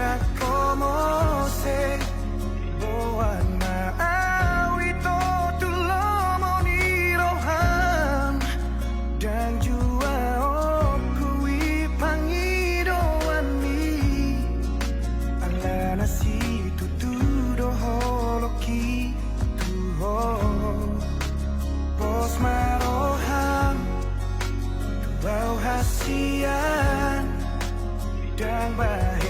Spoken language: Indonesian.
na como se boa na awito tulomo ni roham dan jua okui pangidoan ni ala nasi tutudo holoki tuho pos maroham tuau hasian bidang bahaya